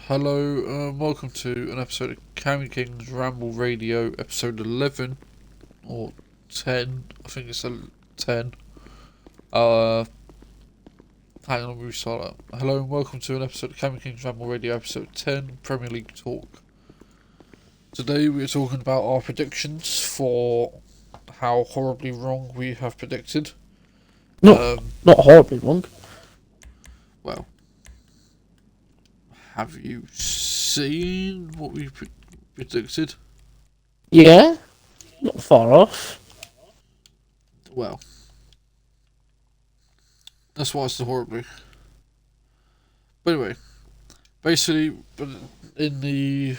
Hello, welcome to an episode of AjchKing's Ramble Radio, episode 11, or 10, I think it's 10. Hang on, we start that. Hello and welcome to an episode of AjchKing's Ramble Radio, episode 10, Premier League Talk. Today we are talking about our predictions for how horribly wrong we have predicted. Not horribly wrong. Well, have you seen what we predicted? Yeah, not far off. Well, that's why it's so horribly. But anyway, basically, in the,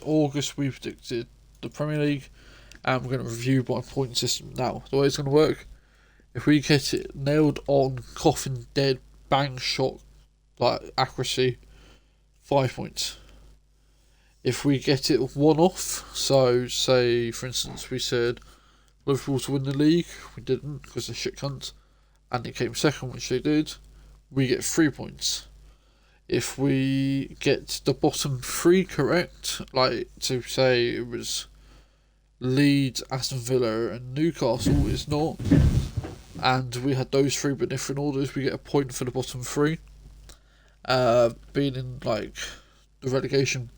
August we predicted the Premier League, and we're going to review by point system now. The way it's going to work, if we get it nailed on, coffin dead, bang shot, like accuracy, 5 points. If we get it one off, so say for instance we said Liverpool to win the league, we didn't because they're shit cunts, and they came second, which they did, we get 3 points. If we get the bottom three correct, like to say it was Leeds, Aston Villa and Newcastle is not, and we had those three but different orders, we get a point for the bottom three. Being in like the relegation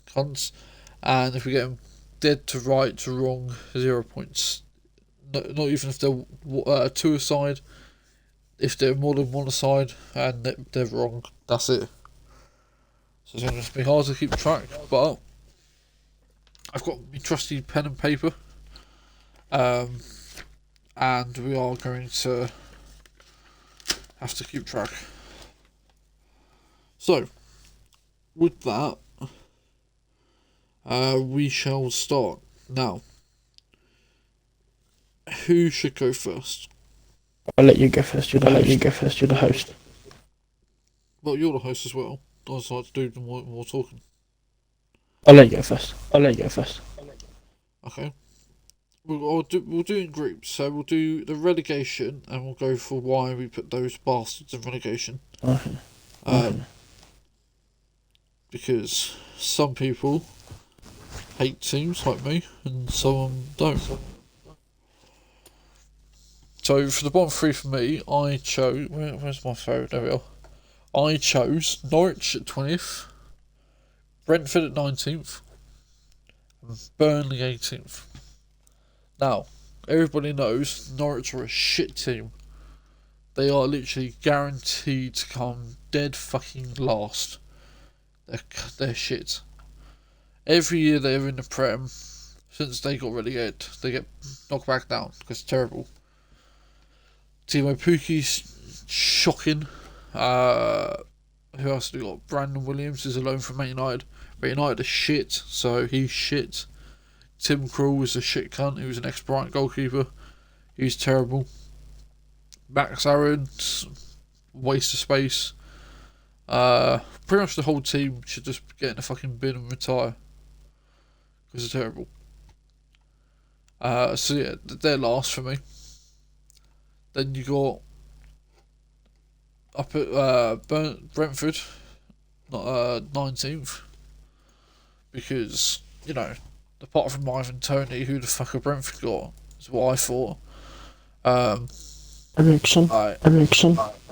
cunts, and if we get them dead to right to wrong, 0 points. Not even if they're two aside. If they're more than one aside and they're wrong, that's it. So it's going to be hard to keep track, but I've got my trusty pen and paper, and we are going to have to keep track. So, with that, we shall start. Now, who should go first? I'll let you go first. You're the host. Well, you're the host as well. I just like to do the more talking. I'll let you go first. Okay. We'll do it in groups. So we'll do the relegation, and we'll go for why we put those bastards in relegation. Okay. Because some people hate teams like me, and some don't. So for the bottom three for me, I chose. Where's my phone? There we are. I chose Norwich at 20th, Brentford at 19th, and Burnley 18th. Now, everybody knows Norwich are a shit team. They are literally guaranteed to come dead fucking last. They're shit. Every year they're in the Prem, since they got relegated, they get knocked back down because it's terrible. Timo Pukki's shocking. Who else have we got? Brandon Williams is a loan from Man United. But United are shit, so he's shit. Tim Krul is a shit cunt. He was an ex-Brighton goalkeeper. He's terrible. Max Aaron, waste of space. Pretty much the whole team should just get in a fucking bin and retire. Because they're terrible. So yeah, they're last for me. Then you got up at Brentford, not 19th, because you know, apart from Ivan Toney, who the fuck have Brentford got? Is what I thought. Ericsson.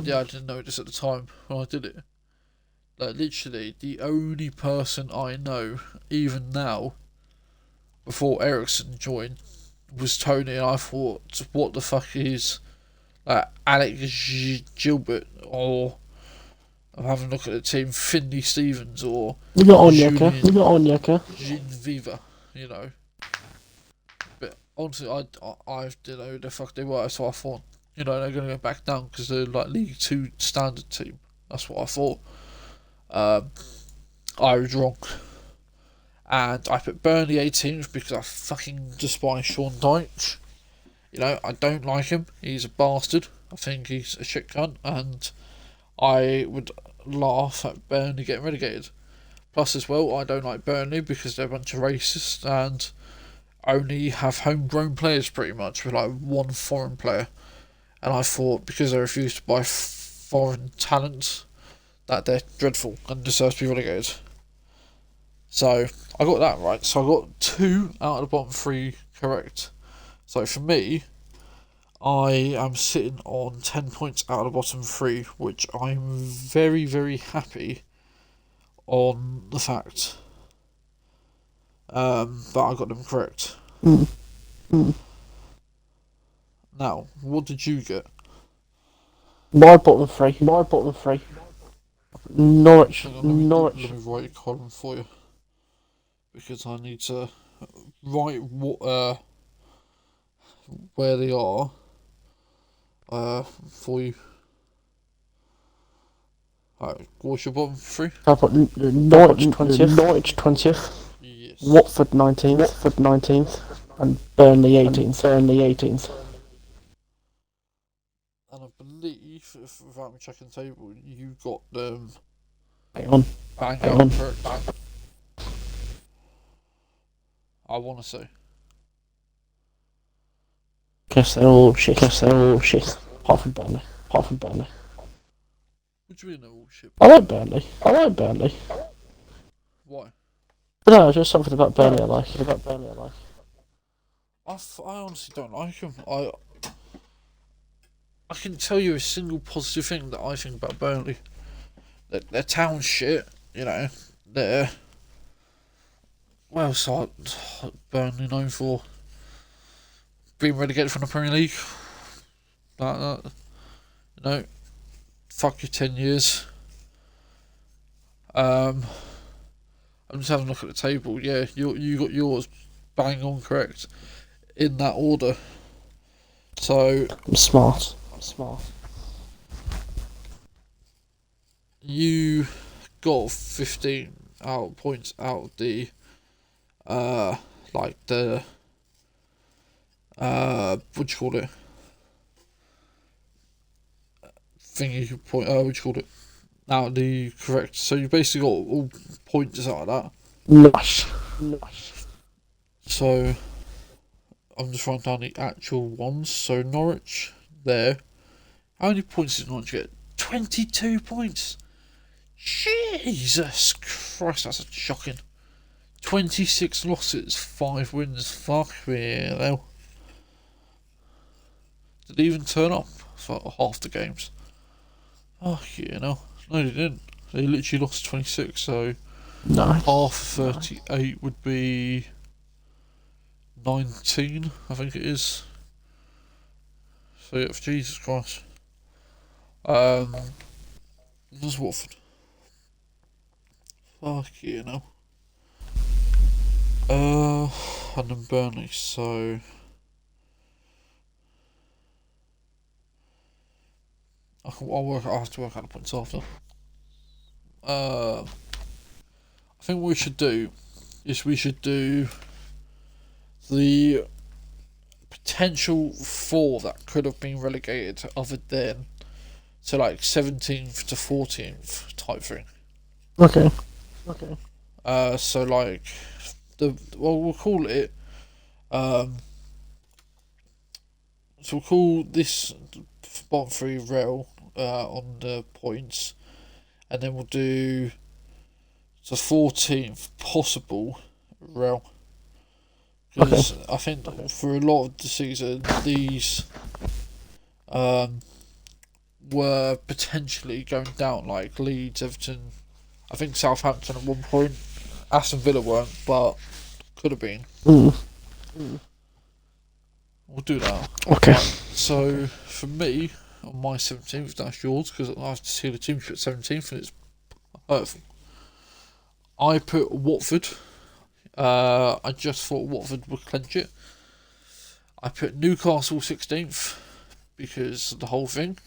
Yeah, I didn't know this at the time when I did it. Like literally, the only person I know, even now, before Ericsson joined, was Tony, and I thought, what the fuck is Alex Gilbert, or I'm having a look at the team, Finley Stevens, or We got Onyeka. Jean Viva, you know. But honestly, I didn't know who the fuck they were, so I thought, you know, they're going to go back down because they're like League 2 standard team. That's what I thought. I was wrong. And I put Burnley 18th because I fucking despise Sean Dyche. You know, I don't like him. He's a bastard. I think he's a shit cunt, and I would laugh at Burnley getting relegated. Plus, as well, I don't like Burnley because they're a bunch of racists and only have homegrown players pretty much, with like one foreign player. And I thought because they refused to buy foreign talent that they're dreadful and deserve to be relegated. So I got that right. So I got 2 out of the bottom 3 correct. So for me, I am sitting on 10 points out of the bottom 3, which I'm very, very happy on the fact that I got them correct. Now, what did you get? My bottom three. Norwich. Hang on, let me write a column for you, because I need to write what where they are for you. Alright, what's your bottom 3? I put Norwich 20th. Yes. Watford 19th. And Burnley 18th. And I believe, without me checking the table, you got them Hang on. bang on correct. I want to say. Guess they're all shit. Apart from Burnley. What do you mean they're all shit? I like Burnley. Why? But no, just something about Burnley I like. I honestly don't like them. I can tell you a single positive thing that I think about Burnley. Their town shit, you know. They're well, so Burnley known for being relegated from the Premier League. You know, fuck your 10 years. I'm just having a look at the table. Yeah, you got yours bang on correct in that order. So I'm smart. You got 15 points out of the what do you call it? Thingy point. What do you call it? Now the correct. So you basically got all points out of that. Nice. So I'm just writing down the actual ones. So Norwich there. How many points did Norwich get? 22 points. Jesus Christ, that's shocking. 26 losses, 5 wins. Fuck me, hell. Did they even turn up for half the games? Oh, yeah, no, they didn't. They literally lost 26, so Nice. half 38 would be 19, I think it is. So, yeah, for Jesus Christ. There's Watford. Fuck yeah, no. And then Burnley, so I'll have to work out the points after. I think what we should do is we should do the potential 4 that could have been relegated other than to like 17th to 14th type thing. Okay. So like we'll call it so we'll call this bottom 3 rail on the points, and then we'll do the 14th possible rail, because I think for a lot of the season these were potentially going down, like Leeds, Everton, I think Southampton at one point. Aston Villa weren't, but could have been. We'll do that. Okay. So for me, on my 17th, that's yours, because I have to see the team put 17th and it's hurtful. I put Watford. I just thought Watford would clinch it. I put Newcastle 16th because of the whole thing.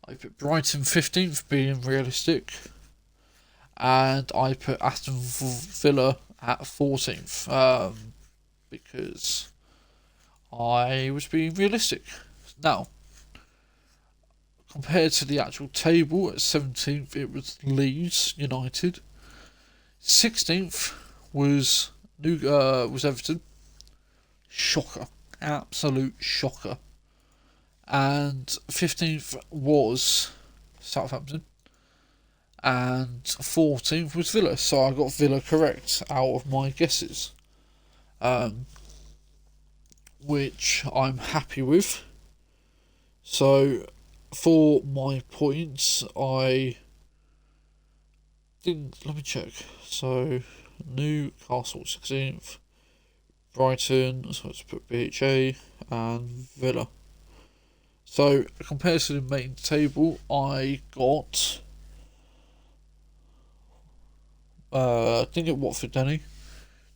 I put Brighton 15th, being realistic. And I put Aston Villa at 14th because I was being realistic. Now, compared to the actual table, at 17th it was Leeds United. 16th was Everton. Shocker, absolute shocker. And 15th was Southampton. and 14th was Villa. So I got Villa correct out of my guesses, which I'm happy with. So for my points, I didn't. Let me check. So Newcastle 16th, Brighton. So let's put BHA and Villa. So compared to the main table, I got. Didn't get Watford any.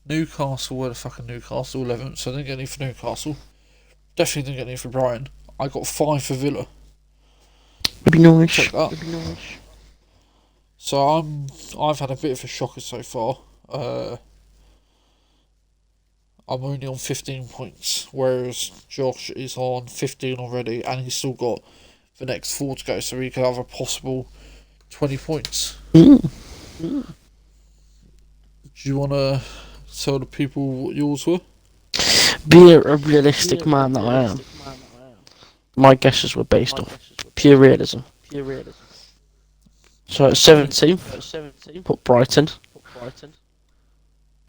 Newcastle, where the fucking Newcastle 11th, so I didn't get any for Newcastle. Definitely didn't get any for Brighton. I got 5 for Villa. Would be nice. Check that. Would be nice. So I've had a bit of a shocker so far. I'm only on 15 points, whereas Josh is on 15 already, and he's still got the next 4 to go, so he could have a possible 20 points. Do you want to tell the people what yours were? Be a realistic man that I am. My guesses were based off pure realism. So at 17th, put Brighton.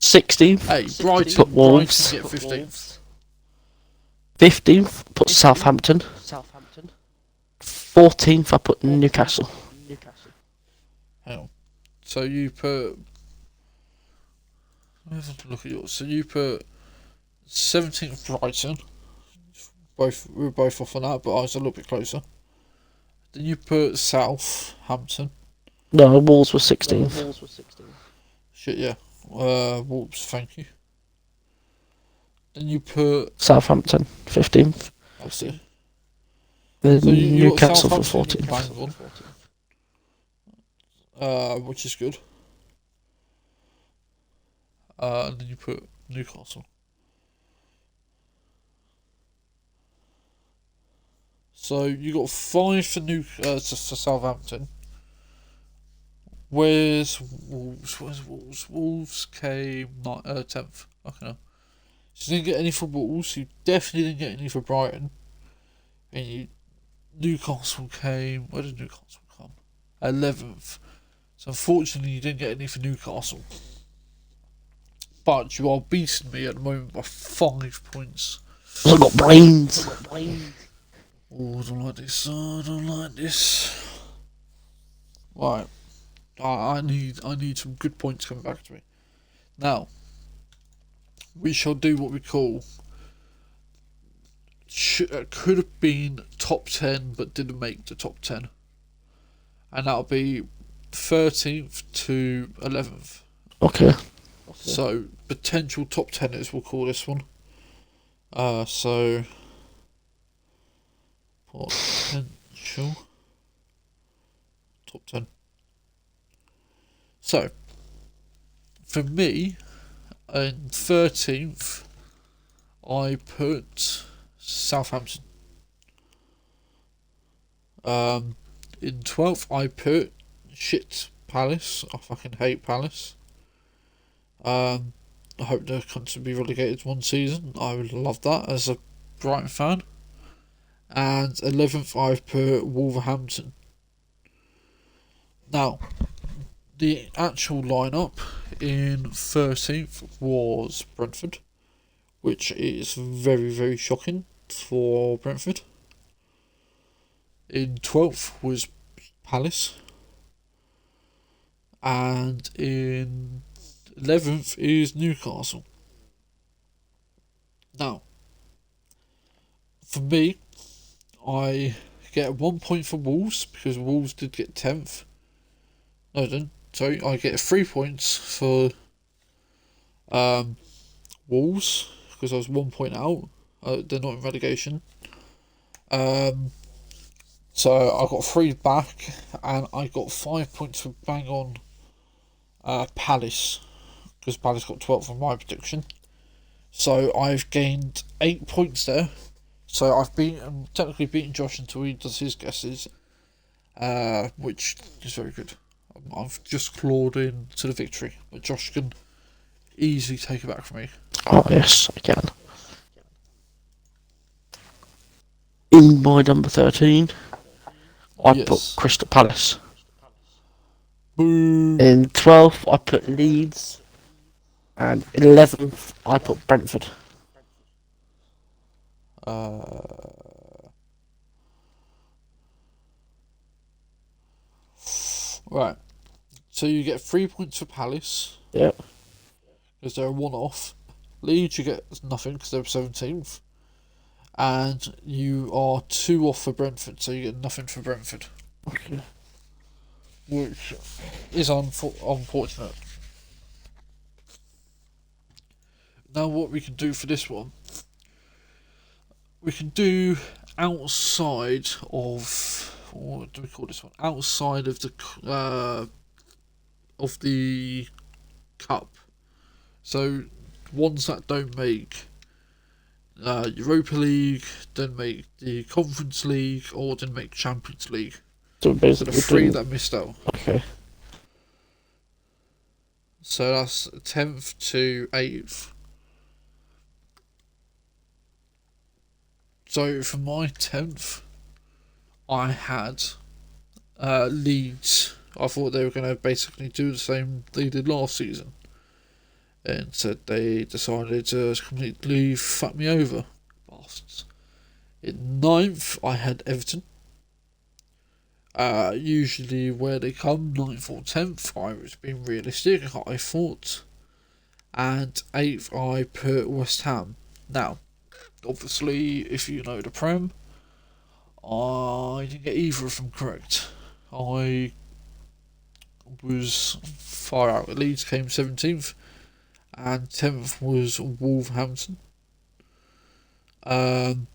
16th, Hey, put Wolves. Brighton get 15th. 15th, put Southampton. 14th, I put Newcastle. Hang on. So you put. Let me have a look at yours. So you put 17th Brighton. We were both off on that, but I was a little bit closer. Then you put Southampton. No, Wolves were 16th. Shit, yeah. Wolves, thank you. Then you put Southampton, 15th. That's it. Then So you got Newcastle for Southampton 14th. bang on. Which is good. And then you put Newcastle. So you got 5 for Southampton. Where's Wolves? Wolves came 10th. Okay, no. So you didn't get any for Wolves. You definitely didn't get any for Brighton. And Newcastle came. Where did Newcastle come? 11th. So unfortunately, you didn't get any for Newcastle. But you are beating me at the moment by 5 points. I've got brains. Oh, I don't like this. I don't like this. Right. I need some good points coming back to me. Now, we shall do what we call could have been top 10 but didn't make the top 10. And that'll be 13th to 11th. Okay. So, potential top 10ers, we'll call this one. So, potential top 10. So, for me, in 13th, I put Southampton. In 12th, I put Palace. I fucking hate Palace. I hope they're going to be relegated one season. I would love that as a Brighton fan. And 11th, I've put Wolverhampton. Now, the actual lineup in 13th was Brentford, which is very, very shocking for Brentford. In 12th was Palace. And in 11th is Newcastle. Now, for me, I get 1 point for Wolves because Wolves did get 10th. No, then. Sorry, I get 3 points for Wolves because I was 1 point out. They're not in relegation. So I got 3 back, and I got 5 points for bang on Palace because Palace got 12th on my prediction. So I've gained 8 points there. So I've technically beaten Josh until he does his guesses, which is very good. I've just clawed in to the victory, but Josh can easily take it back from me. Oh yes, I can. In my number 13, I put Crystal Palace. Boo. In 12th, I put Leeds. And 11th, I put Brentford. Right. So you get 3 points for Palace Yep. because they're a one-off. Leeds, you get nothing because they're 17th. And you are 2 off for Brentford, so you get nothing for Brentford. Okay. Which is unfortunate. Now what we can do for this one, we can do outside of, what do we call this one? Outside of the cup. So ones that don't make Europa League, didn't make the Conference League, or didn't make Champions League. So So the basically, three that missed out. Okay. So that's 10th to 8th. So for my 10th, I had Leeds. I thought they were going to basically do the same they did last season. And said they decided to completely fuck me over. Bastards. In 9th, I had Everton. Usually where they come, 9th or 10th, I was being realistic, I thought. And 8th, I put West Ham. Now, obviously, if you know the Prem, I didn't get either of them correct. I was far out. Leeds came 17th, and 10th was Wolverhampton. Then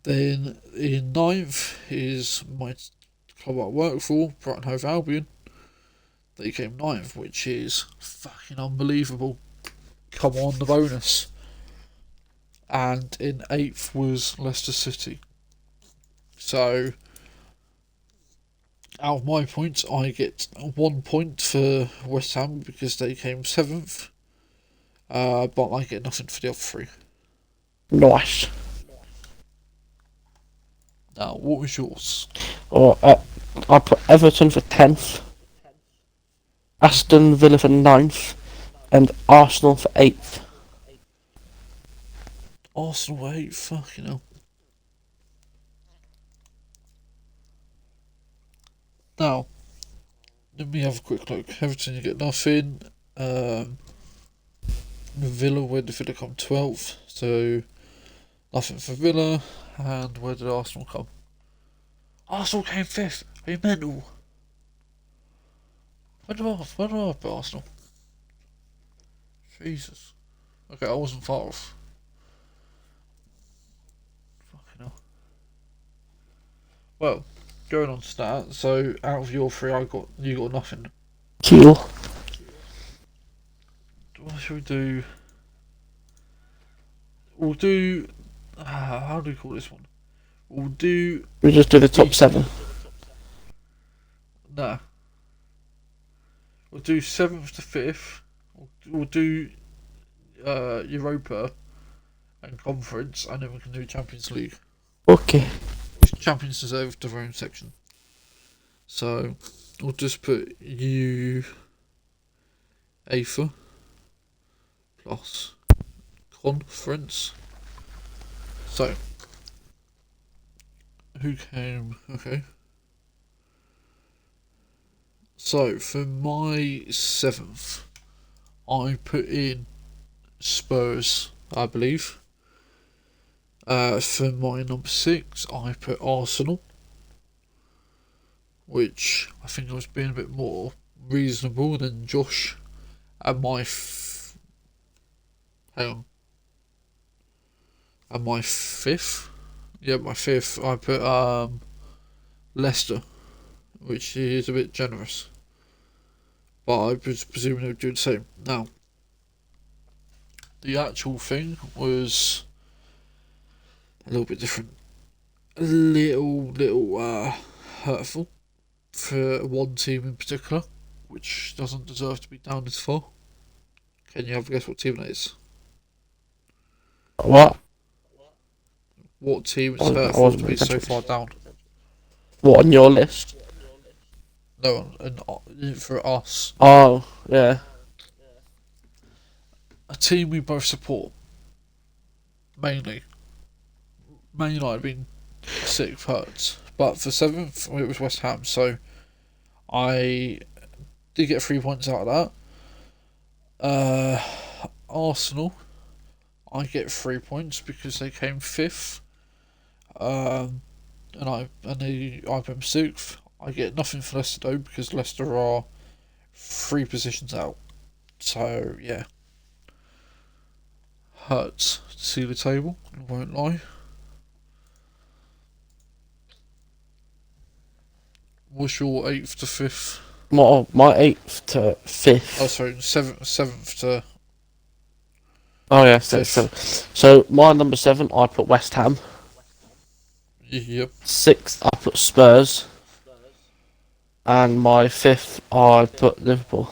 in 9th is my club I work for, Brighton Hove Albion. They came 9th, which is fucking unbelievable. Come on, the bonus. And in 8th was Leicester City. So, out of my points, I get 1 point for West Ham because they came 7th. But I get nothing for the other 3. Nice. Now, what was yours? Or I put Everton for 10th, Aston Villa for 9th, and Arsenal for 8th. Arsenal 8, fucking hell. Now, let me have a quick look. Everton, you get nothing. Villa, where did Villa come? 12th, so nothing for Villa. And where did Arsenal come? Arsenal came 5th. Are you mental? Where do I put Arsenal? Jesus. Okay, I wasn't far off. Fucking hell. Well, going on to that. So out of your 3, you got nothing. Keel. What should we do? We'll do. How do we call this one? We'll do. We just do the top 7. Nah. We'll do 7th to 5th. We'll do Europa and Conference, and then we can do Champions League. Okay. Champions deserve their own section. So we'll just put UEFA plus Conference. So who came? Okay. So for my 7th, I put in Spurs, I believe. For my number 6, I put Arsenal, which I think I was being a bit more reasonable than Josh. And my hang on. And my 5th, yeah, my 5th, I put Leicester, which is a bit generous. But I was presuming they would do the same. Now, the actual thing was a little bit different. A little hurtful for one team in particular, which doesn't deserve to be down this far. Can you have a guess what team that is? What? What team is hurtful to be so far down? What on your list? No, for us. Oh, yeah. A team we both support, mainly. Man United being 6th hurts. But for 7th, it was West Ham, so I did get 3 points out of that. Arsenal, I get 3 points because they came 5th. And I've been 6th. I get nothing for Leicester though because Leicester are 3 positions out. So yeah, hurts to see the table. I won't lie. What's your 8th to 5th? My 8th to 5th. Oh, sorry, 7th to Oh, yeah, 5th. 7th. So, my number 7, I put West Ham. Yep. 6th, I put Spurs. And my 5th, I put Liverpool.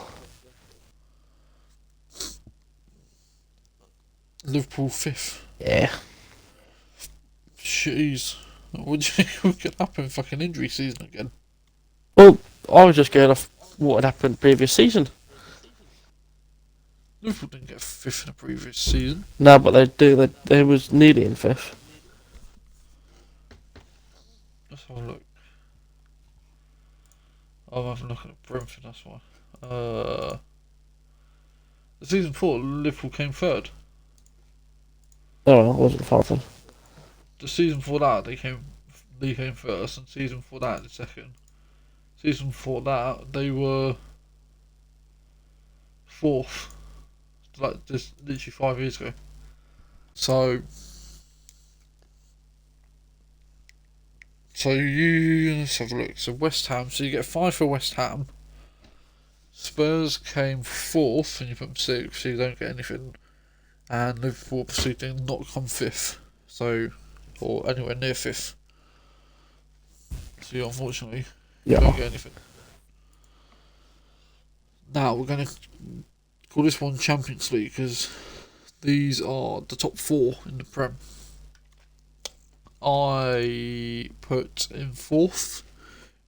Liverpool 5th. Yeah. Jeez. What do you think could happen? Fucking injury season again. Well, I was just going off what had happened previous season. Liverpool didn't get 5th in the previous season. No, but they was nearly in 5th. Let's have a look. I'm having a look at Brentford, that's why. The season before, Liverpool came 3rd. Oh, I wasn't far from. The season before that, they came 1st, and season before that, the 2nd. Season before that, they were 4th. Like, just literally 5 years ago. So let's have a look. So West Ham, so you get 5 for West Ham. Spurs came 4th, and you put them 6th, so you don't get anything. And Liverpool obviously did not come 5th, so, or anywhere near 5th. So you unfortunately don't get anything. Now we're going to call this one Champions League because these are the top 4 in the Prem. I put in 4th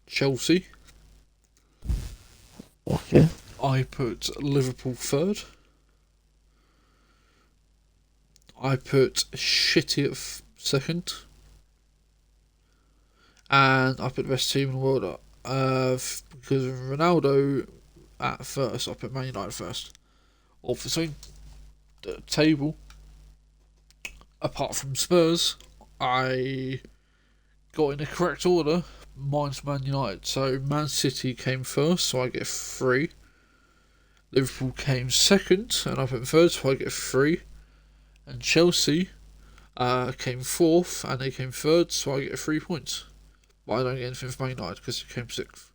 Chelsea. Okay. I put Liverpool 3rd. I put Shitty at 2nd. And I put the best team in the world up. Because of Ronaldo at 1st, I put Man United 1st. Obviously, the table, apart from Spurs, I got in the correct order, minus Man United. So Man City came 1st, so I get 3. Liverpool came 2nd, and I put 3rd, so I get 3. And Chelsea came 4th, and they came 3rd, so I get 3 points. But I don't get anything for Man United because it came 6th.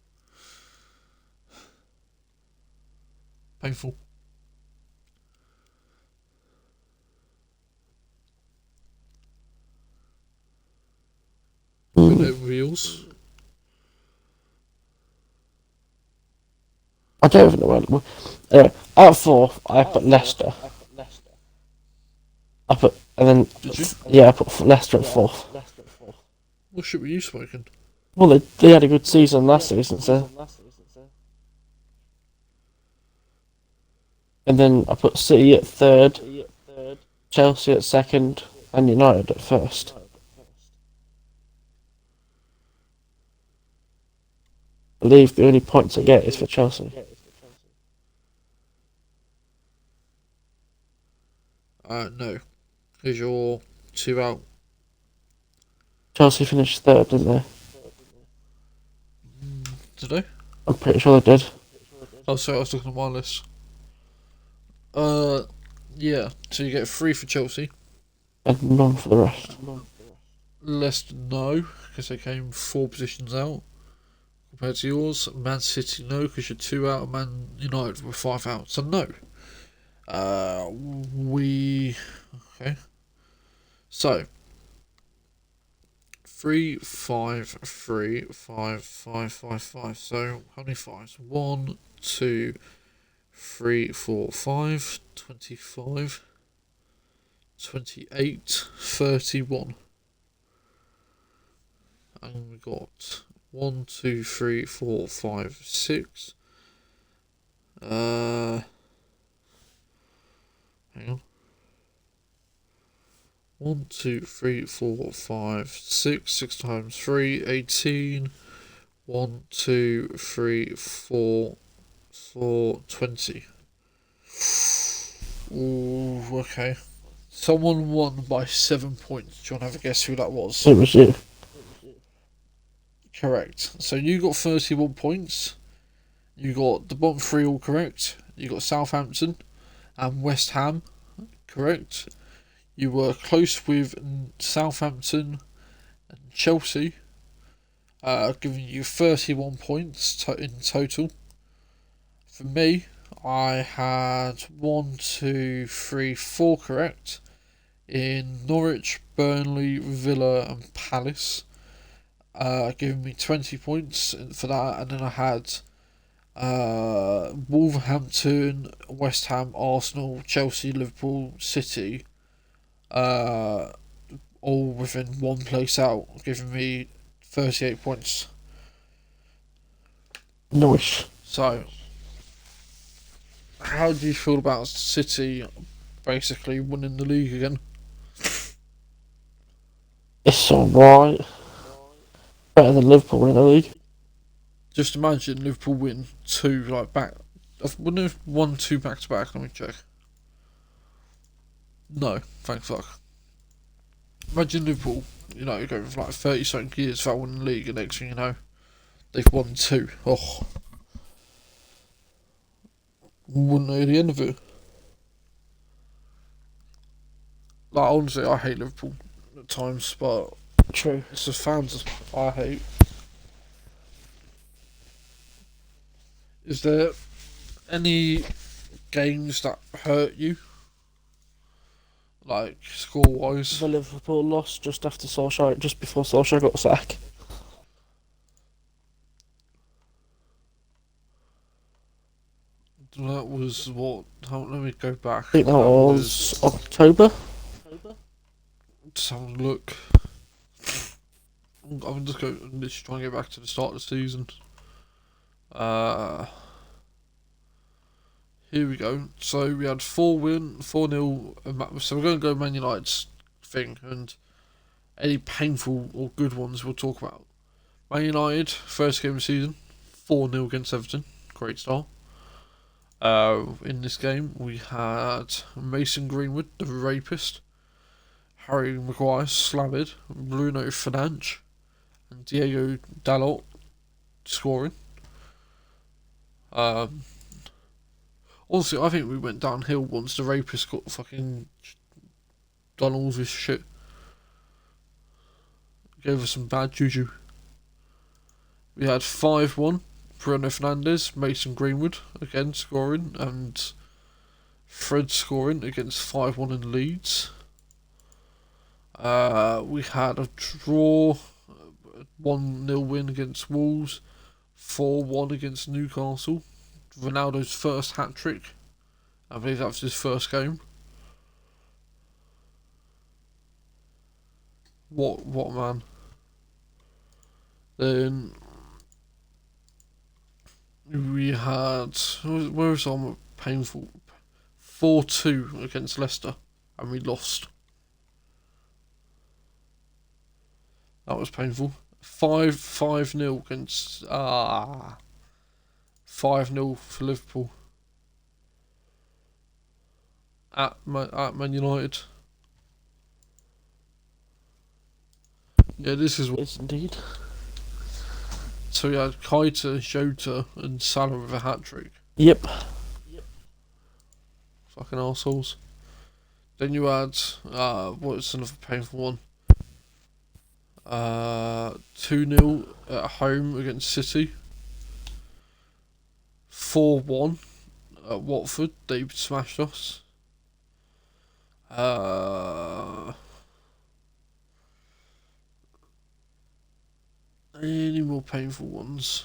Painful. Good wheels. I don't even know where. Anyway, at 4th, I put Leicester. And then. Did you? Yeah, I put Leicester at 4th. What shit were you smoking? Well, they had a good season last season, so. And then I put City at 3rd, Chelsea at 2nd, and United at 1st. I believe the only points I get is for Chelsea. No. Because you're 2 out. Chelsea finished 3rd, didn't they? Did they? I'm pretty sure they did. Oh, sorry, I was looking at my list. Yeah. So you get 3 for Chelsea. And none for the rest. Leicester, no, because they came 4 positions out compared to yours. Man City, no, because you're 2 out. And Man United were 5 out. So no. Okay. So 3, 5, 3, 5, 5, 5, 5. So how many 5s? 1, 2, 3, 4, 5, 25, 28, 31. And we got 1, 2, 3, 4, 5, 6. Hang on. 1, 2, 3, 4, 5, 6. 6 times 3, 18. 1, 2, 3, 4, 20. Ooh, okay. Someone won by 7 points. Do you want to have a guess who that was? It was you. Correct. So you got 31 points. You got the bottom three all correct. You got Southampton and West Ham correct. You were close with Southampton and Chelsea, giving you 31 points in total. For me, I had 1, 2, 3, 4 correct in Norwich, Burnley, Villa, and Palace, giving me 20 points for that. And then I had Wolverhampton, West Ham, Arsenal, Chelsea, Liverpool, City, all within one place out, giving me 38 points. Nice. So, how do you feel about City basically winning the league again? It's alright. Better than Liverpool in the league. Just imagine Liverpool win two back. Wouldn't have won two back to back. Let me check. No, thank fuck. Imagine Liverpool, go for 30 something years without winning the league, and next thing you know, they've won two. Oh, wouldn't know the end of it. Honestly, I hate Liverpool at times, but True. it's the fans I hate. Is there any games that hurt you? Score wise? The Liverpool lost just before Solskjaer got sacked. That was what? Let me go back. I think that was October. Just have a look. I'm just literally trying to get back to the start of the season. Here we go. So we had 4-0. So we're going to go Man United's thing, and any painful or good ones we'll talk about. Man United, first game of the season, 4-0 against Everton. Great start. In this game, we had Mason Greenwood, the rapist, Harry Maguire, Slabbed, Bruno Fernandes, and Diego Dalot scoring. Also, I think we went downhill once the rapist got fucking done all this shit. Gave us some bad juju. We had 5-1. Bruno Fernandes, Mason Greenwood again scoring, and Fred scoring against 5-1 in Leeds. We had a draw, 1-0 win against Wolves, 4-1 against Newcastle. Ronaldo's first hat trick. I believe that was his first game. What man? Then we had, where was our painful? 4-2 against Leicester, and we lost. That was painful. 5-0 against 5-0 for Liverpool at Man United. Yeah, this is what. Yes, indeed. So we had Keita, Jota, and Salah with a hat trick. Yep. Fucking arseholes. Then you had what's another painful one? 2-0 at home against City. 4-1 at Watford. They smashed us. Any more painful ones?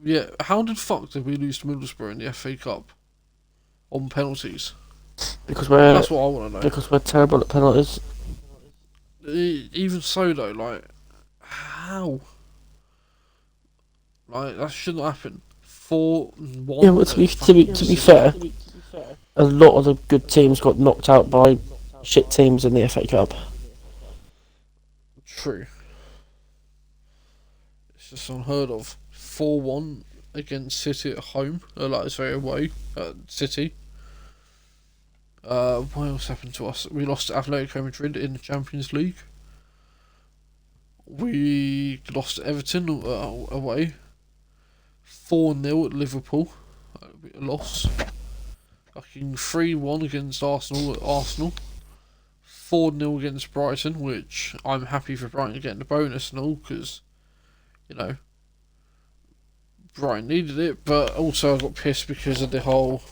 Yeah, how did we lose to Middlesbrough in the FA Cup? On penalties? That's what I want to know. Because we're terrible at penalties. Even so though, How? Like, that shouldn't happen. 4-1. Yeah, but to be fair, a lot of the good teams got knocked out by shit teams in the FA Cup. True. It's just unheard of. 4-1 against City at home. Like, it's very away at City. What else happened to us? We lost to Atletico Madrid in the Champions League. We lost to Everton away. 4-0 at Liverpool. A loss. Fucking 3-1 against Arsenal at Arsenal. 4-0 against Brighton, which I'm happy for Brighton getting the bonus and all, because, you know, Brighton needed it, but also I got pissed because of the whole...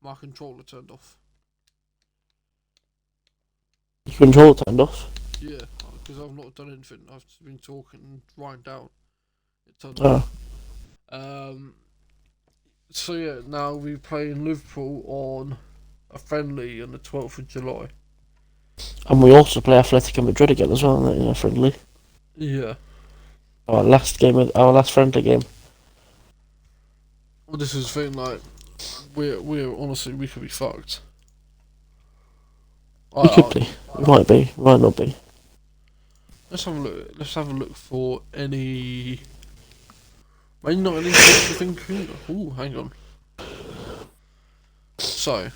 My controller turned off. Your control turned off. Yeah, because I've not done anything. I've just been talking and writing down. It turned off. So yeah, now we play in Liverpool on a friendly on the 12th of July. And we also play Atletico Madrid again as well, in a friendly. Yeah. Our last friendly game. Well, this is the thing, like, we're honestly, we could be fucked. We could be. We might be. We might not be. Let's have a look. Let's have a look for any. Maybe not any thinking. Oh, hang on. So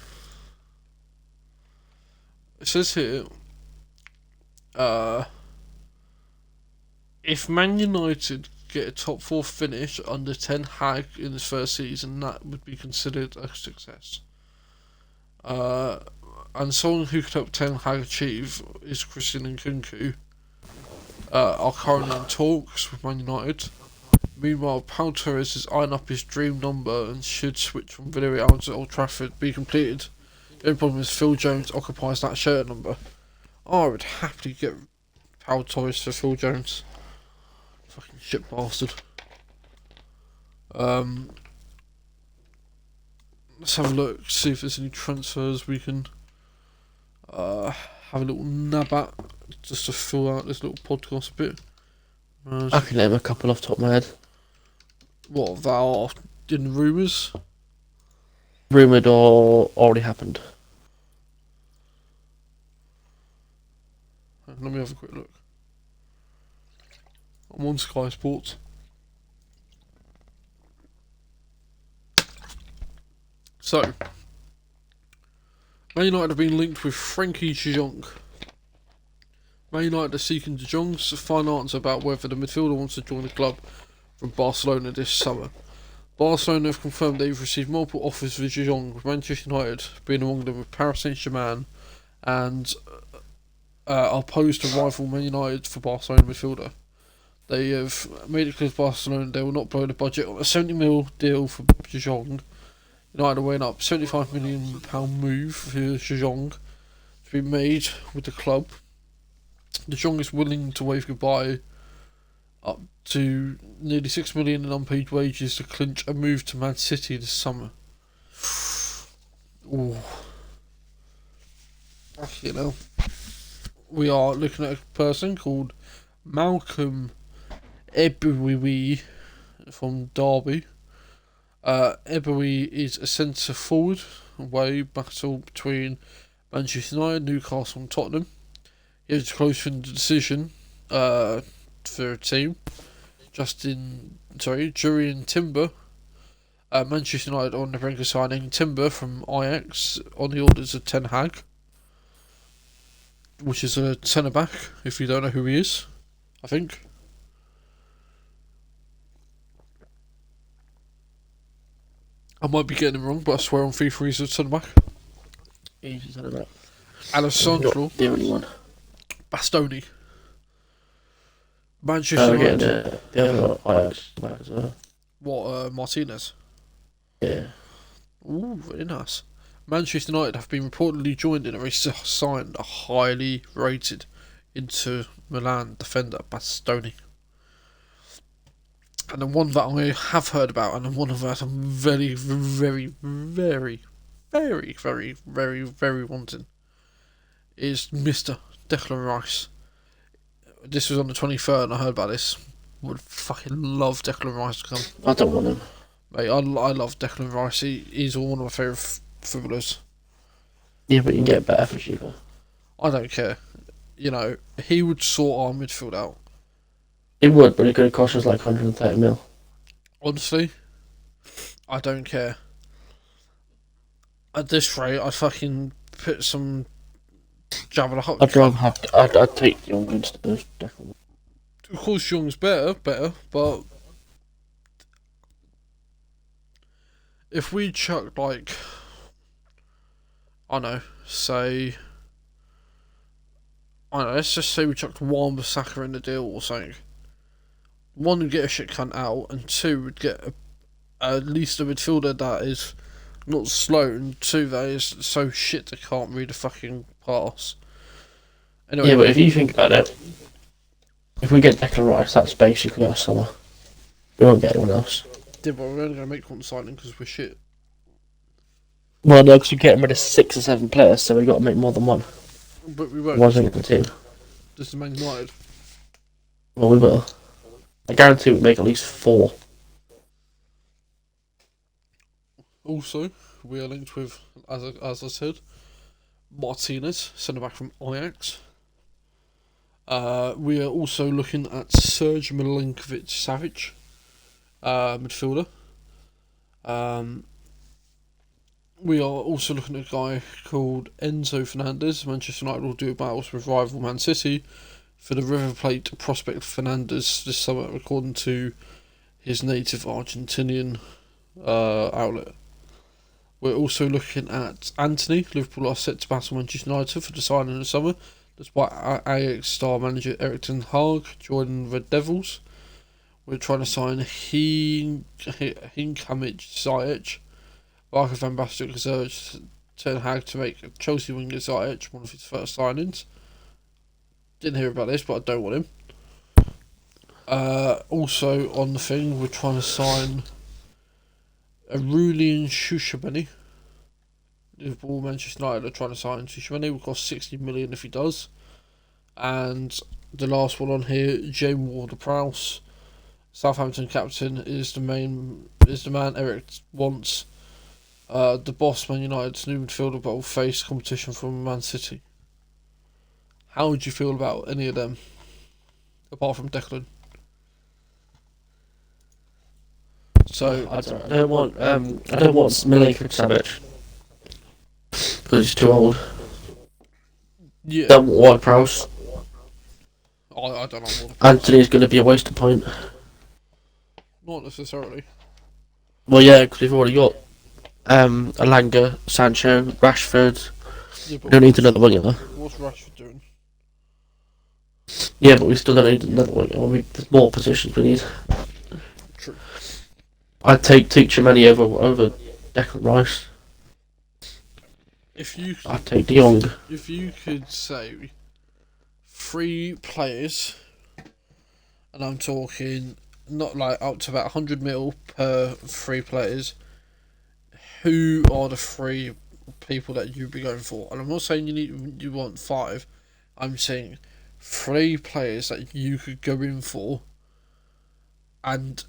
it says here, if Man United get a top 4 finish under Ten Hag in his first season, that would be considered a success. And someone who could help Ten Hag achieve is Christian and Nkunku. Are currently in talks with Man United. Meanwhile, Pau Torres is eyeing up his dream number and should switch from Villarreal to Old Trafford be completed. The only problem is Phil Jones occupies that shirt number. I would happily get Pau Torres for Phil Jones. Fucking shit bastard. Let's have a look, see if there's any transfers we can have a little nab at, just to fill out this little podcast a bit. I can name a couple off the top of my head. What, that are in rumours? Rumoured or already happened. Let me have a quick look. I'm on Sky Sports. So, Man United have been linked with Frankie de Jong. Man United are seeking de Jong's final answer about whether the midfielder wants to join the club from Barcelona this summer. Barcelona have confirmed they've received multiple offers for de Jong, with Manchester United being among them, with Paris Saint-Germain, and are opposed to rival Man United for Barcelona midfielder. They have made it clear to Barcelona they will not blow the budget on a £70 million deal for de Jong. United are weighing up £75 million move for de Jong to be made with the club. De Jong is willing to wave goodbye up to nearly £6 million in unpaid wages to clinch a move to Man City this summer. Ooh. You know, we are looking at a person called Malcolm Ebewi from Derby. Ebewi is a centre forward, away battle between Manchester United, Newcastle and Tottenham. He was close to the decision for a team. Jurian Timber. Manchester United on the brink of signing Timber from Ajax on the orders of Ten Hag, which is a centre back, if you don't know who he is, I think. I might be getting him wrong, but I swear on FIFA he's a centre back. He's a centre back. Alessandro The only one. Bastoni. Manchester United. The other Ajax back as well. What, Martinez? Yeah. Ooh, very nice. Manchester United have been reportedly joined in a race to sign a highly rated Inter Milan defender Bastoni. And the one that I have heard about, and the one that I'm very, very, very, very, very, very, very wanting, is Mr. Declan Rice. This was on the 23rd, and I heard about this. Would fucking love Declan Rice to come. I don't want him. Mate, I love Declan Rice. He's one of my favourite footballers. Yeah, but you can get better for cheaper. I don't care. You know, he would sort our midfield out. It would, but it could cost us like 130 mil. Honestly, I don't care. At this rate, I'd fucking put some Jabba the I'd rather have. I'd take Young instead of Declan. Of course, Young's better, but if we chucked like, I don't know, say, I don't know, let's just say we chucked Wan-Bissaka in the deal or something. One would get a shit cunt out, and two would get at least a midfielder that is not slow, and two that is so shit they can't read a fucking pass. Anyway, Yeah, but if you think about it, if we get Declan Rice, that's basically our summer. We won't get anyone else. yeah, but we're only going to make one signing because we're shit. Well, no, because we're getting rid of 6 or 7 players, so we've got to make more than one. But we won't. One's only the team. This is Man United. Well, we will. I guarantee we'll make at least 4. Also, we are linked with, as I said, Martinez, centre back from Ajax. We are also looking at Serge Milinkovic-Savic, midfielder. We are also looking at a guy called Enzo Fernandez. Manchester United will do battles with rival Man City for the River Plate prospect Fernandez this summer, according to his native Argentinian outlet. We're also looking at Anthony. Liverpool are set to battle Manchester United for the signing in the summer, despite Ajax star manager Everton joining the Red Devils. We're trying to sign Hinkhamid Ziyech. Barker van Basten has urged Ten Hag to make Chelsea winger Ziyech one of his first signings. Didn't hear about this, but I don't want him. Also on the thing, we're trying to sign Aurelien Tchouameni. Liverpool, Manchester United are trying to sign Tchouameni. Will cost 60 million if he does. And the last one on here, James Ward-Prowse, Southampton captain, is the man Eric wants. The boss, Man United's new midfielder, but will face competition from Man City. How would you feel about any of them, apart from Declan? So I don't want Milinkovic-Savic because he's too old. yeah, Don't want Ward-Prowse. I don't know. Anthony's going to be a wasted point. Not necessarily. Well, yeah, because we've already got Alanga, Sancho, Rashford. Yeah, We don't need another winger. What's Rashford doing? Yeah, but we still don't need another winger. There's more positions we need. True. I'd take Tchouameni over Declan Rice. I'd take De Jong. If you could say 3 players, and I'm talking not like up to about 100 mil per 3 players, who are the 3 people that you'd be going for? And I'm not saying you want 5. I'm saying 3 players that you could go in for, and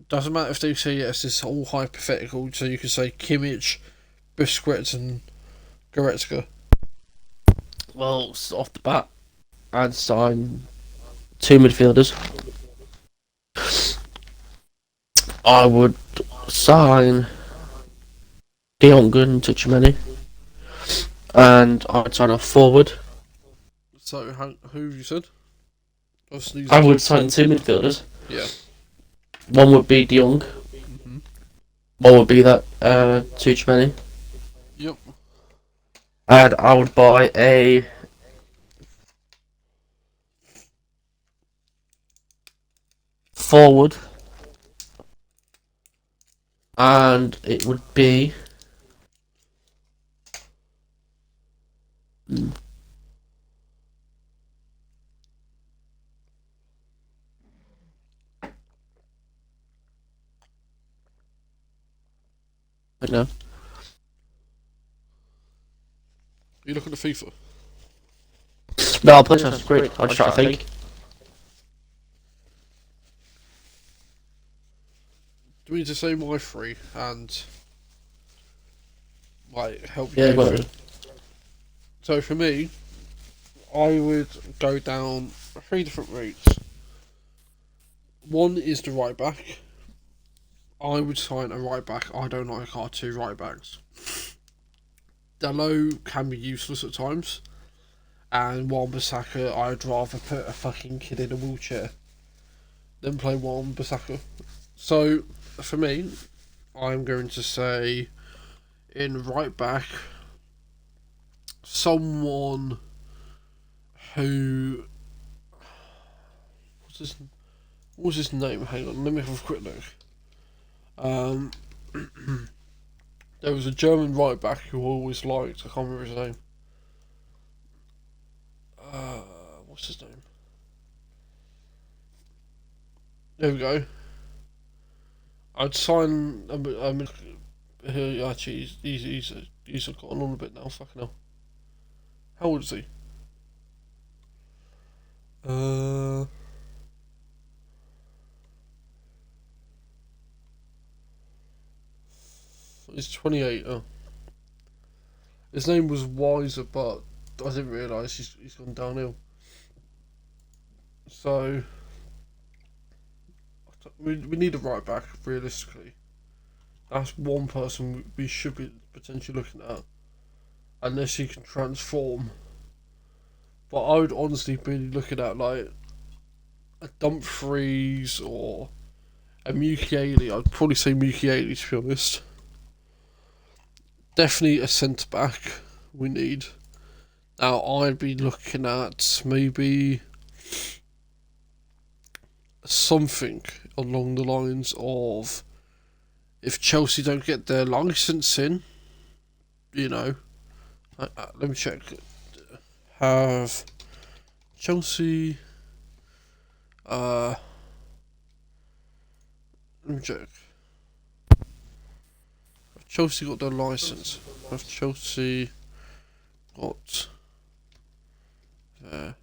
doesn't matter if they say yes. It's all hypothetical. So you could say Kimmich, Busquets, and Goretzka. Well, off the bat, I'd sign 2 midfielders. I would sign De Jong and Tchouameni, and I'd sign a forward. So who have you said? I would sign 2 midfielders. Yeah. One would be De Jong. Mm-hmm. One would be that Tchouameni. Yep. And I would buy a forward, and it would be right now. You look at the FIFA. No, I'll play Assassin's Creed. I just try to think. Do we need to say my three and like help you Yeah, go go through? on. So for me, I would go down three different routes. One is the right back. I would sign a right back. I don't like our two right backs. Dalot can be useless at times, and Wan-Bissaka, I'd rather put a fucking kid in a wheelchair than play Wan-Bissaka. So for me, I'm going to say in right back, someone who what was his name? Hang on, let me have a quick look. Um, there was a German right back who I always liked. I can't remember his name. What's his name? There we go. I'd sign. Actually, he's gotten on a bit now. Fucking hell. How old is he? He's 28. Oh. His name was Wiser, but I didn't realise he's gone downhill. So we need a right back realistically. That's one person we should be potentially looking at, unless he can transform. But I would honestly be looking at like a Dumfries or a Mukiele. I'd probably say Mukiele to be honest. Definitely a centre back we need. Now I'd be looking at maybe something along the lines of if Chelsea don't get their licence in, you know, let me check. Have Chelsea? Let me check. Have Chelsea got their licence? Have Chelsea got their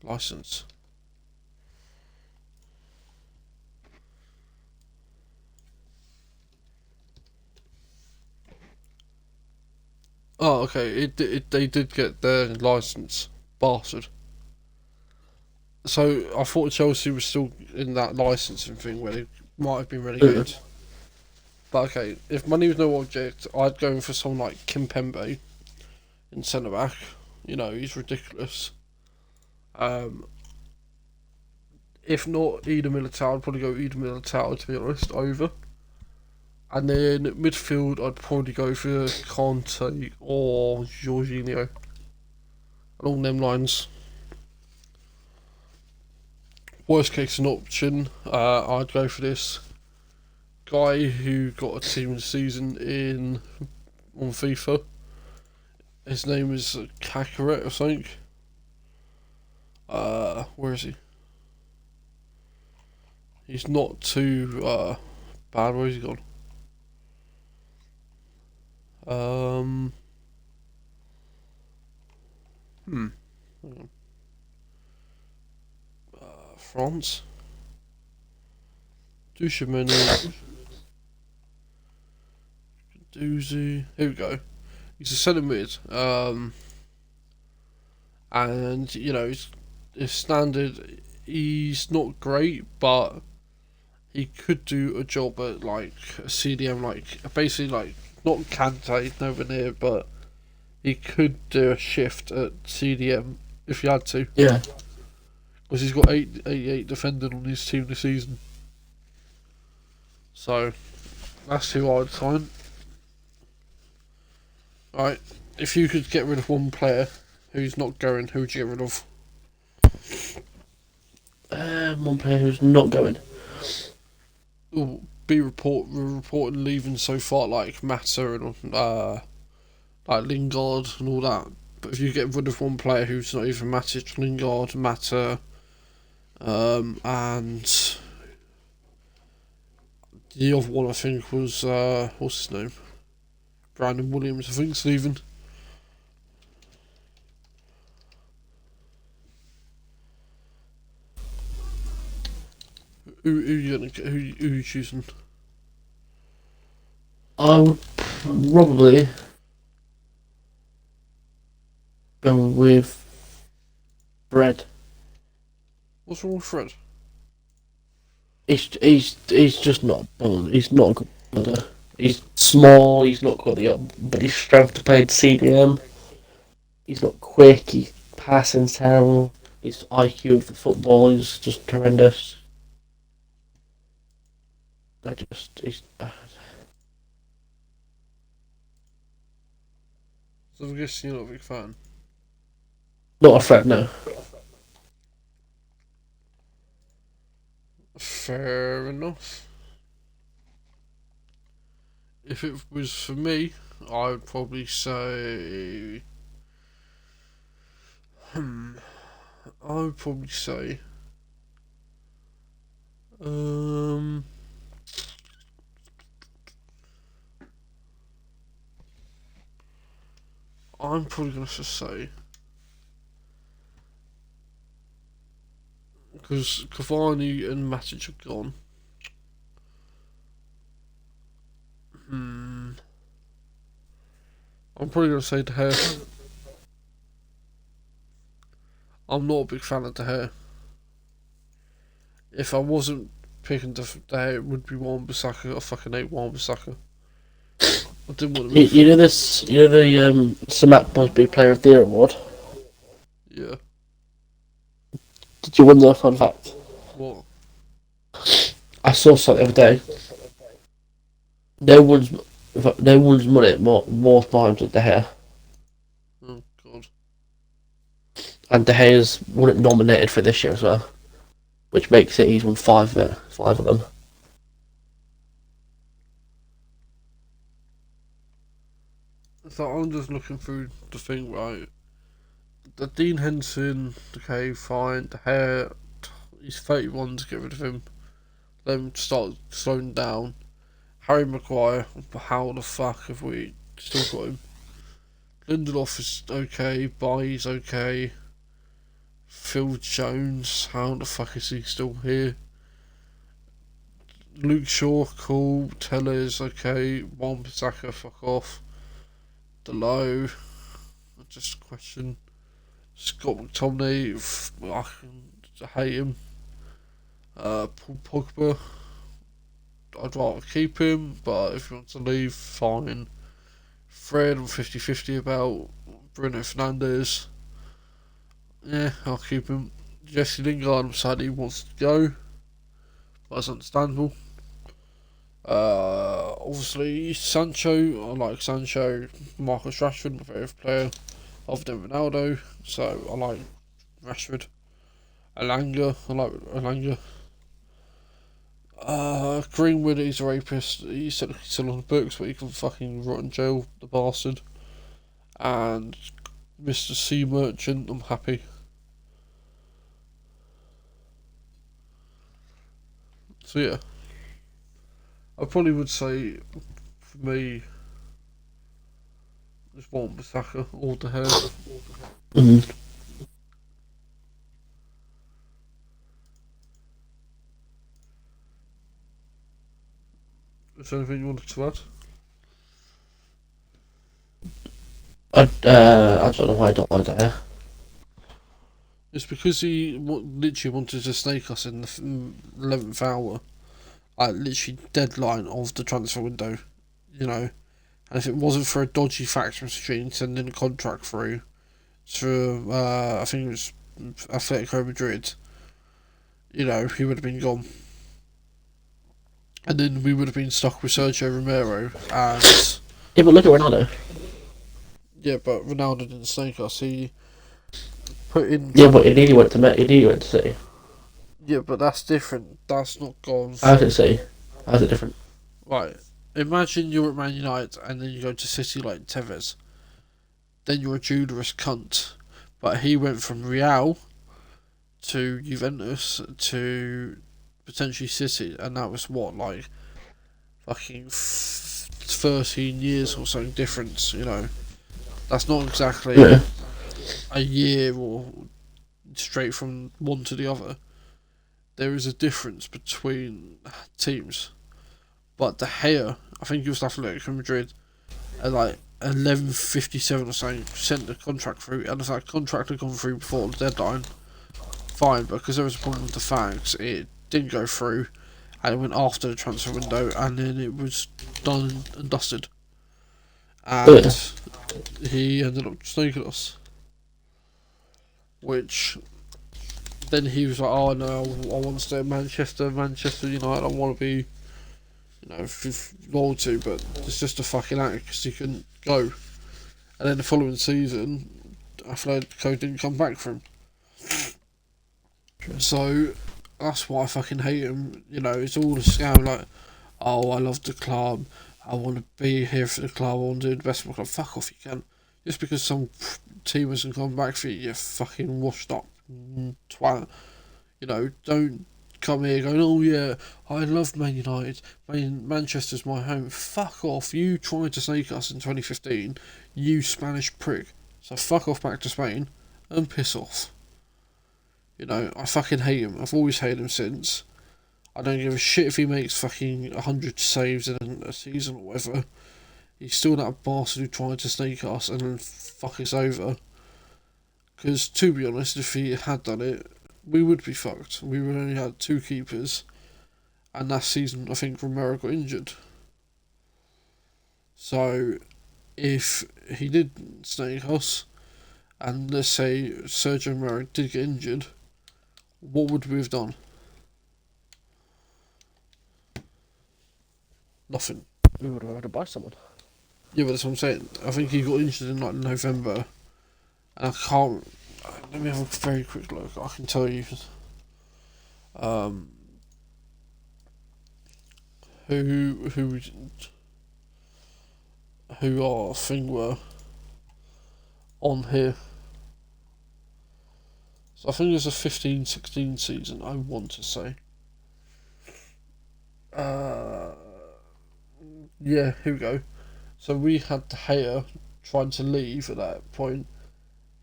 licence? Oh, okay. They did get their licence, bastard. So I thought Chelsea was still in that licensing thing where they might have been relegated. But okay, if money was no object, I'd go in for someone like Kimpembe in centre back. You know, he's ridiculous. If not Eden Militao, I'd probably go Eden Militao to be honest, over. And then midfield, I'd probably go for Conte or Jorginho. Along them lines. Worst case an option, I'd go for this guy who got a team of the season in on FIFA. His name is Kakaret or something. Where is he? He's not too bad. Where's he gone? Hmm. France. Dushimeni. Doozy. Here we go. He's a centre mid. And you know, his standard. He's not great, but he could do a job at like a CDM, like basically like not Kante, nowhere near, but he could do a shift at CDM if he had to. Yeah. Because he's got 88 defending on his team this season. So that's who I'd sign. Alright, if you could get rid of one player who's not going, who would you get rid of? One player who's not going. We're reporting leaving so far, like Mata and like Lingard and all that. But if you get rid of one player who's not even Matic, Lingard, Mata, and The other one I think was what's his name? Brandon Williams, I think, Stephen. Who you gonna who you choosing? I would probably go with Fred. What's wrong with Fred? He's just not. He's not a good player. He's small. He's not got the but his strength to play the CDM. He's not quick. His passing's terrible. His IQ for football is just horrendous. He's So I'm guessing you're not a big fan. not a threat, no. Fair enough. If it was for me, I would probably say. I would probably say. Um. I'm probably gonna just say because Cavani and Matic are gone. I'm probably gonna say De Gea. I'm not a big fan of De Gea. If I wasn't picking De Gea, it would be Wan-Bissaka. I fucking hate Wan-Bissaka. I didn't want to move. You know this. You know the Samat Busby Player of the Year award. Yeah. Did you wonder a fun fact? What? I saw something the other day. No one's won it more times than De Gea. Oh god. And De Gea's won it nominated for this year as well. Which makes it he's won five of them. So I'm just looking through the thing, right? The Dean Henson, okay, fine. De Gea, he's 31 to get rid of him. Let him start slowing down. Harry Maguire, how the fuck have we still got him? Lindelof is okay. Bailly's okay. Phil Jones, how the fuck is he still here? Luke Shaw, cool. Tellers, okay. Wan-Bissaka, fuck off. Delo, just a question. Scott McTominay, I hate him. Paul Pogba, I'd rather keep him, but if he wants to leave, fine. Fred, I'm 50-50 about. Bruno Fernandes, yeah, I'll keep him. Jesse Lingard, I'm sad he wants to go, but that's understandable. Obviously, Sancho, I like Sancho. Marcus Rashford, my favourite player, other than Ronaldo, so I like Rashford. Alanga, I like Alanga. Greenwood, he's a rapist. He's still on the books, but he can fucking rot in jail, the bastard. And Mr. Sea Merchant, I'm happy. So yeah, I probably would say for me, just Wan-Bissaka or De Gea. Mm. Is there anything you wanted to add? I don't know why I don't like De Gea. It's because he literally wanted to snake us in the 11th hour, like literally deadline of the transfer window, you know. And if it wasn't for a dodgy fax machine sending a contract through to, I think it was Atletico Madrid, you know, he would have been gone. And then we would have been stuck with Sergio Romero and... Yeah, but look at Ronaldo. Yeah, but Ronaldo didn't snake us. He put in... Yeah, but he nearly went to City. Yeah, but that's different. That's not gone. How's it City? How's it different? Right. Imagine you're at Man United and then you go to City like Tevez. Then you're a Judas cunt. But he went from Real to Juventus to potentially City, and that was what, like fucking 13 years or something difference, you know. That's not exactly a year or straight from one to the other. There is a difference between teams. But De Gea, I think he was Atletico Madrid at like 11:57 or something, sent the contract through, and if that contract had gone through before the deadline, fine, but because there was a problem with the facts, it didn't go through, and it went after the transfer window, and then it was done and dusted. And he ended up snaking us. Which, then he was like, oh no, I want to stay at Manchester United, I want to be, you know, loyal to, but it's just a fucking act because he couldn't go. And then the following season, Atletico didn't come back for him. So, that's why I fucking hate him. You know, it's all a scam, like, oh, I love the club, I want to be here for the club, I want to do the best for the club. Fuck off, you can. Just because some team hasn't come back for you, you fucking washed up twat. You know, don't come here going, oh yeah, I love Man United, Manchester's my home. Fuck off, you tried to snake us in 2015, you Spanish prick. So fuck off back to Spain and piss off. You know, I fucking hate him. I've always hated him since. I don't give a shit if he makes fucking 100 saves in a season or whatever. He's still that bastard who tried to snake us and then fuck us over. Because, to be honest, if he had done it, we would be fucked. We would only had 2 keepers. And that season, I think Romero got injured. So, if he did snake us, and let's say Sergio Romero did get injured, what would we have done? Nothing. We would have had to buy someone. Yeah, but that's what I'm saying. I think he got injured in like November, and I can't. Let me have a very quick look. I can tell you. Who our thing were on here. So I think it's a 15-16 season, I want to say. Yeah, here we go. So we had De Gea trying to leave at that point.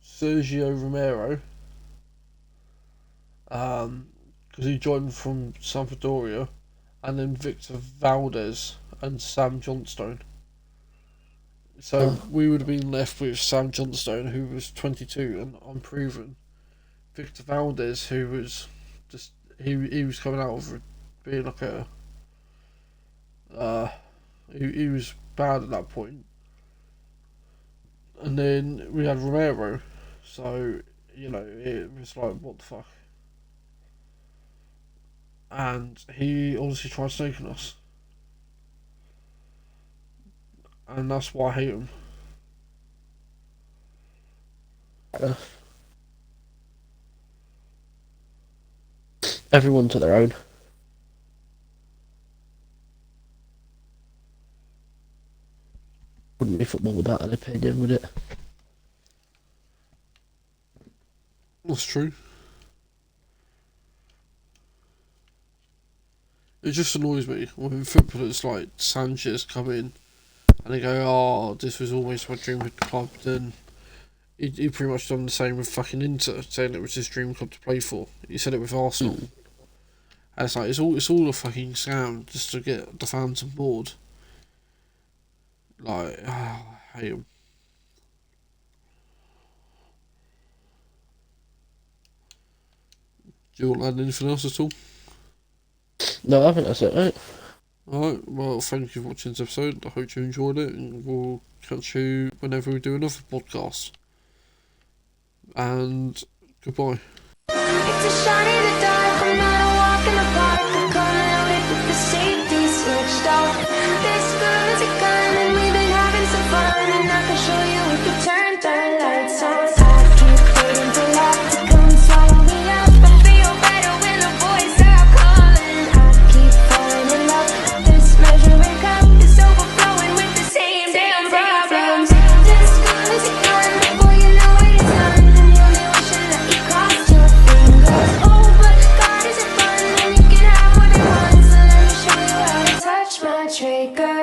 Sergio Romero, because he joined from Sampdoria, and then Victor Valdez and Sam Johnstone. So we would have been left with Sam Johnstone, who was 22 and unproven. Victor Valdez, who was just he was coming out of being like a he was bad at that point. And then we had Romero, so you know it was like what the fuck. And he obviously tried snaking us, and that's why I hate him. Everyone to their own. Wouldn't be football without an opinion, would it? That's true. It just annoys me when footballers like Sanchez come in and they go, oh, this was always my dream club. Then he pretty much done the same with fucking Inter, saying it was his dream club to play for. He said it with Arsenal. And it's like, it's all a fucking scam just to get the fans on board. Like, I hate him. Do you want to add anything else at all? No, I think that's it, right? Alright, well, thank you for watching this episode. I hope you enjoyed it, and we'll catch you whenever we do another podcast. And goodbye. It's a shot in the dark, I'm not a walk in the park. I'm coming loaded with the safety switched off. This girl is a gun and we've been having some fun, and I can show you if you turn the lights on. I keep waiting for life to come swallow me up. I feel better when the boys are calling. I keep falling in love. This measuring cup is overflowing with the same damn problems. This girl is a gun, before you know it, it's done. And you'll be wishing that you crossed your fingers. Oh, but God trigger.